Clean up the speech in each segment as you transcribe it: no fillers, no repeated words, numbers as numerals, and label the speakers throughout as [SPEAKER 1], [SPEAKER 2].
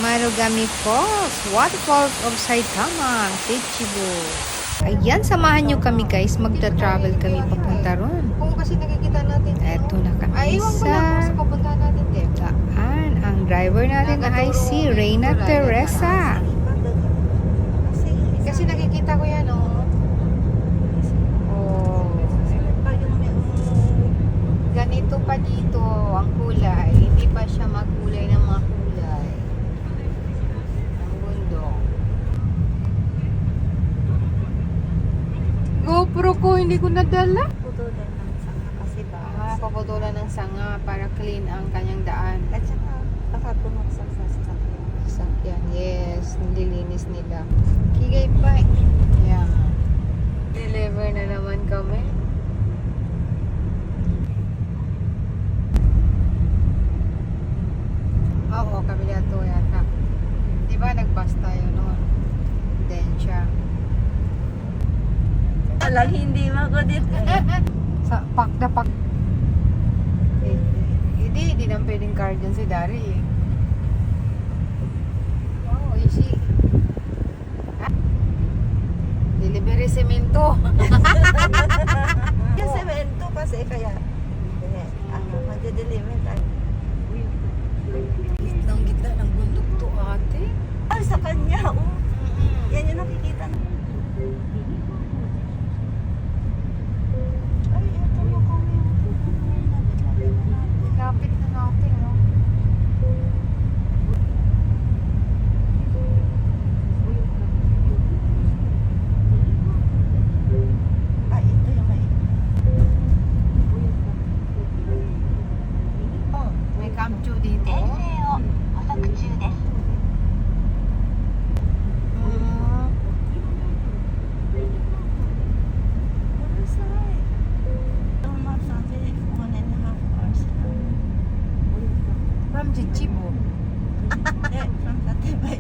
[SPEAKER 1] Marugami Falls, Waterfalls of Saitama, Chichibu. Ayan, samahan nyo kami guys. Magta-travel kami papunta ron.
[SPEAKER 2] Kung kasi nakikita natin.
[SPEAKER 1] Eto na kami
[SPEAKER 2] Iwan ko lang kung sa papuntahan natin din.
[SPEAKER 1] daan. Ang driver natin ay si Reyna Teresa.
[SPEAKER 2] Kasi nakikita ko yan, oh. Oh. Ganito pa dito ang kulay. Hindi pa siya magkulay ng mga kulay. Ang bundok. GoPro ko, hindi ko nadala.
[SPEAKER 3] Putulan ng sanga kasi ba?
[SPEAKER 2] Paputulan ng sanga para clean ang kanyang daan.
[SPEAKER 3] At saka nakatunog sa sasakyan.
[SPEAKER 2] Sakyan, yes. Nililinis nila. Kigay pa. Yan. Deliver na naman kami. Oo, kabila to yata. Diba nag-bus tayo noon? Then siya.
[SPEAKER 3] Alang hindi makodit
[SPEAKER 2] Sa pak na pak. Hindi na pwedeng car dyan si Dari eh. Oh, easy. Delivery semento.
[SPEAKER 3] Yung semento kasi kaya magde-deliver tayo.
[SPEAKER 2] Gitna ng bundok to ate.
[SPEAKER 3] Ay, sa kanya, oh. Yan yung nakikita na. Ay, ito na kami.
[SPEAKER 2] Lapit na natin, no?
[SPEAKER 3] Ay, ito yung may...
[SPEAKER 2] Oh, may Camp Chu dito. From Chichibu.
[SPEAKER 3] From Tatibay.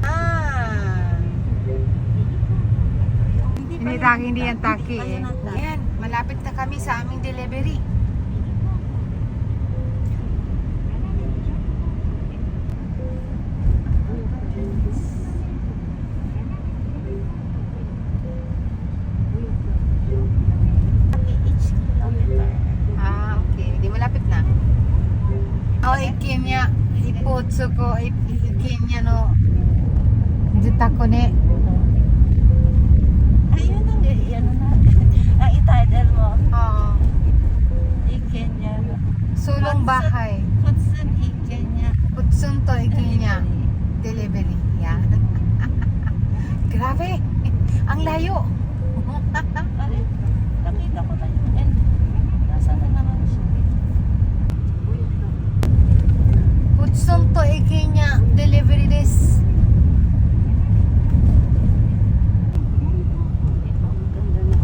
[SPEAKER 2] Ah. Hindi yan taki eh. Yan, malapit na kami sa aming delivery.
[SPEAKER 3] Each kilometer.
[SPEAKER 2] Ah, okay. Di malapit na. Oh, ikinya. Ipotso ko. Ikinya no. Dita ko ne.
[SPEAKER 3] Ayun na, yan na. Ang ititle mo.
[SPEAKER 2] Oo.
[SPEAKER 3] Ikenya.
[SPEAKER 2] Sulong bahay.
[SPEAKER 3] Kutsun Ikenya.
[SPEAKER 2] Putsun to ikinya. Delivery. Yan. Grabe. Ang layo.
[SPEAKER 3] Alin? Nakita ko na yung end. Nasaan na naman siya?
[SPEAKER 2] Putsun to ikinya. Delivery this.
[SPEAKER 3] Ganda na.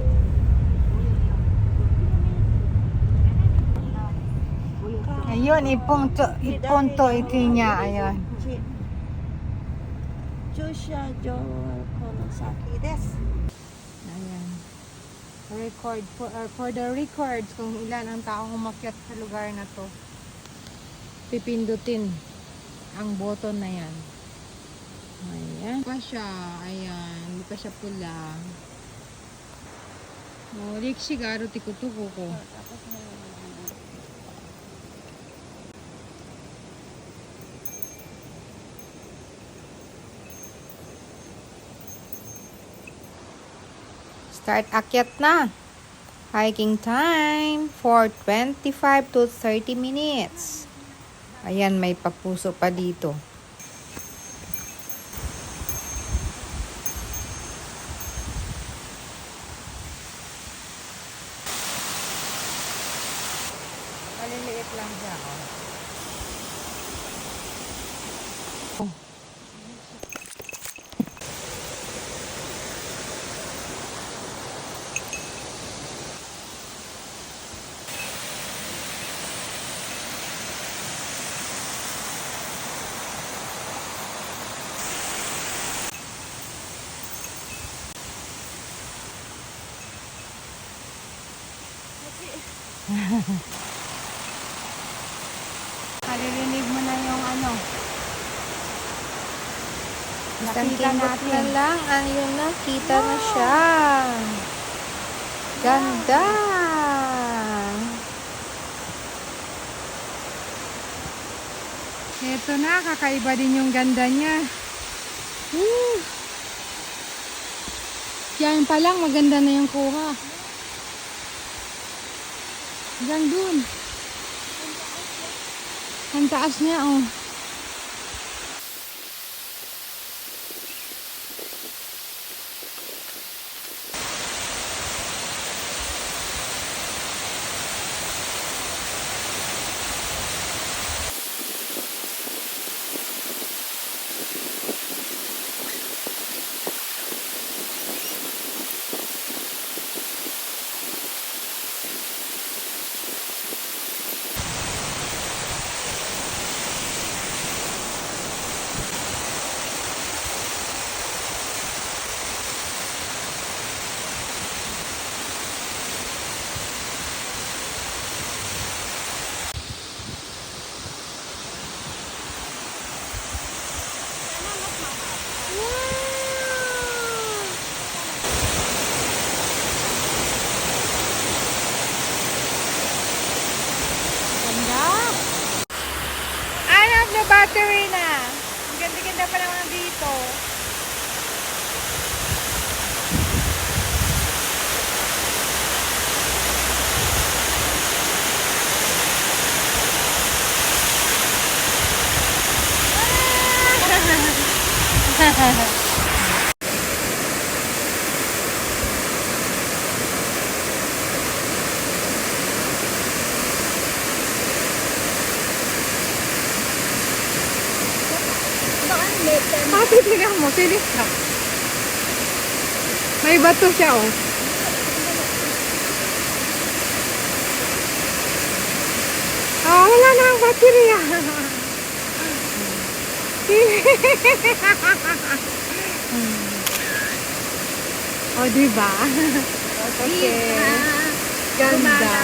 [SPEAKER 2] Ayun, ipon to ikinya. Ayun.
[SPEAKER 3] Joshua Joel Konosaki desu.
[SPEAKER 2] Ayan. Record for the records kung ilan ang taong umakyat sa lugar na to. Pipindutin ang button na yan. Ayan. Pa siya. Ayan. Hindi pa siya pula. Morik sigaro tikutuko ko.
[SPEAKER 3] Tapos may
[SPEAKER 1] Start akyat na. Hiking time for 25 to 30 minutes. Ayan, may papuso pa dito.
[SPEAKER 2] Maliliit lang siya. Maririnig mo na yung ano.
[SPEAKER 1] Isang
[SPEAKER 2] Nakita
[SPEAKER 1] kindot
[SPEAKER 2] natin.
[SPEAKER 1] na lang. Ayun na, kita na siya. Ganda.
[SPEAKER 2] Ito na, kakaiba din yung ganda niya. Yan pa lang, maganda na yung kuha. Hanggang dun. Ang taas niya, oh. I have the battery na. Ang ganda-ganda pa naman dito. Tingnan mo, pilis ka. May bato siya, oh. Oh, wala na ang battery, ah. Oh, diba? Okay. Ganda.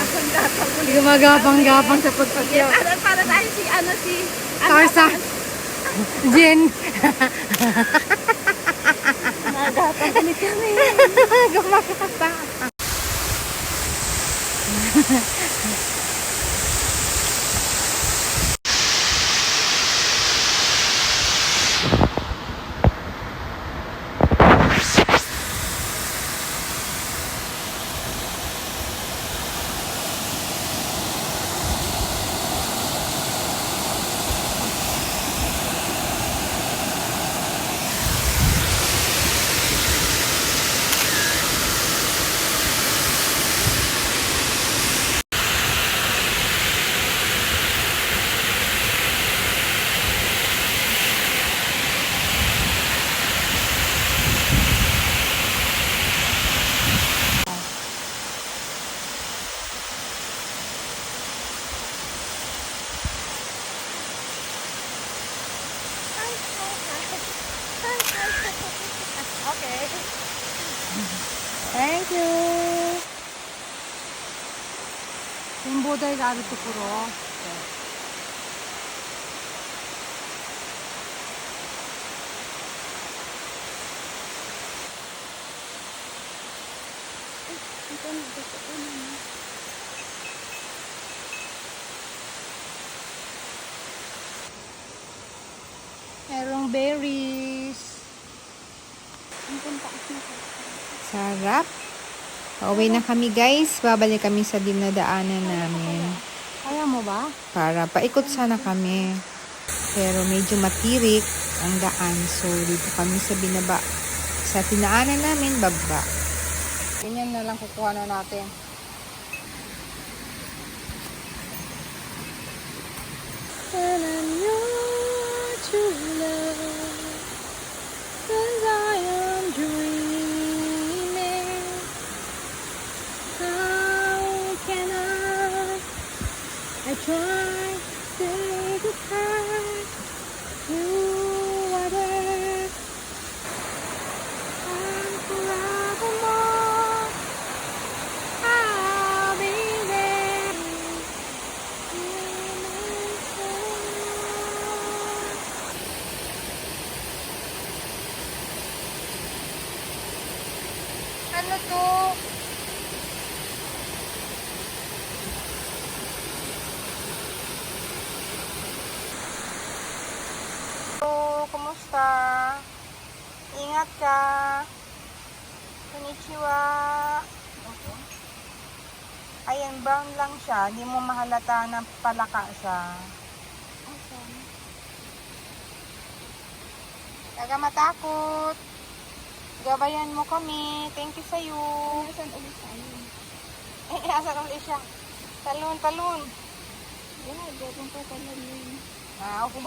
[SPEAKER 2] Gumagapang-gapang sa pagpasyaw.
[SPEAKER 3] Para tayo si
[SPEAKER 1] Tarzan. Jen.
[SPEAKER 3] Nagapang ulit kami.
[SPEAKER 1] Gumagapang.
[SPEAKER 3] Okay.
[SPEAKER 2] Thank you. Yung buday ka ito puro. Merong berries.
[SPEAKER 1] Sarap. Pauwi na kami, guys. Babalik kami sa dinadaanan namin.
[SPEAKER 2] Kaya mo ba?
[SPEAKER 1] Para paikot sana kami. Pero medyo matirik ang daan. So, dito kami sa binaba. Sa tinaanan namin, baba.
[SPEAKER 2] Ganyan na lang kukuha na natin.
[SPEAKER 1] And I'm your true love, 'cause I am dreaming. How can I try to say goodbye to water and forevermore. I'll be there.
[SPEAKER 2] Ano to? So, kumusta? Ingat ka. Konnichiwa. Ayan, brown lang siya. Hindi mo mahalata na palaka siya. Taga matakot. Gabayan mo kami. Thank you sa'yo.
[SPEAKER 3] Nasaan ulit tayo?
[SPEAKER 2] Asan ulit siya? Talon, talon.
[SPEAKER 3] Wala, gawin pa pala yun.
[SPEAKER 2] Okay.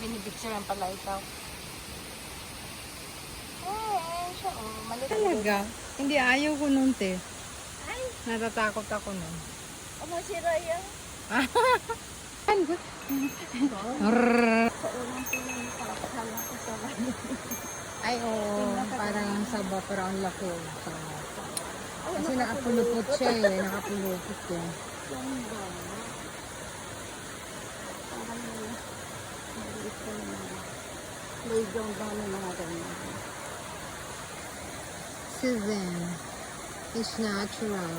[SPEAKER 2] Binibicturean pala ikaw. Ayan siya. Malit.
[SPEAKER 1] Talaga? Hindi, ayaw ko nun, te. Natatakot ako nun.
[SPEAKER 3] Ano si Raya?
[SPEAKER 1] Arrrr.
[SPEAKER 3] Sa unang pinagkakala ko sa Raya.
[SPEAKER 1] Ay, oo. Parang saba, pero ang laki. Kasi nakapulupot siya eh. Nakapulupot siya.
[SPEAKER 3] Ganda. Parang maliit ko naman. Playground daw ng mga ganyan.
[SPEAKER 1] Susan. It's natural.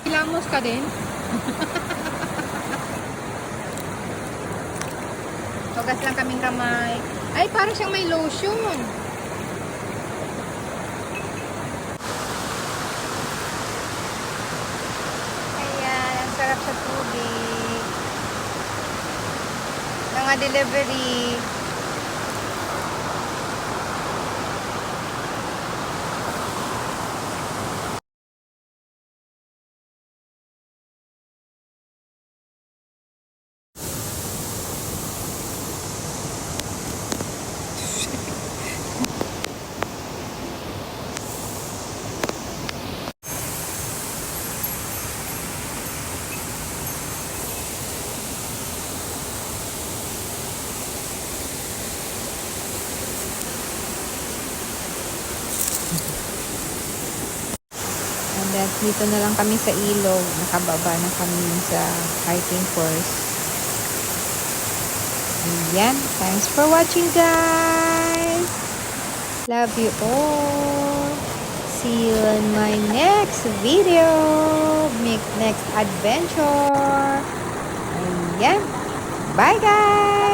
[SPEAKER 1] Hilamos ka din? Tugas lang kaming kamay. Ay, parang siyang may lotion.
[SPEAKER 2] Ayan, ang sarap sa tubig. Mga delivery.
[SPEAKER 1] And then, dito na lang kami sa ilog. Nakababa na kami sa hiking course. Ayan. Thanks for watching, guys. Love you all. See you in my next video. Next adventure. Ayan. Bye, guys.